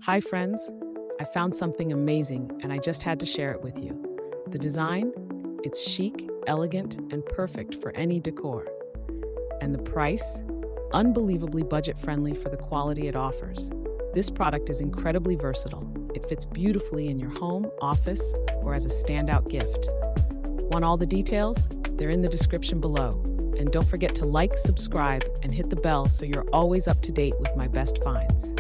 Hi, friends. I found something amazing and I just had to share it with you. The design? It's chic, elegant, and perfect for any decor. And the price? Unbelievably budget friendly for the quality it offers. This product is incredibly versatile. It fits beautifully in your home, office, or as a standout gift. Want all the details? They're in the description below. And don't forget to like, subscribe, and hit the bell so you're always up to date with my best finds.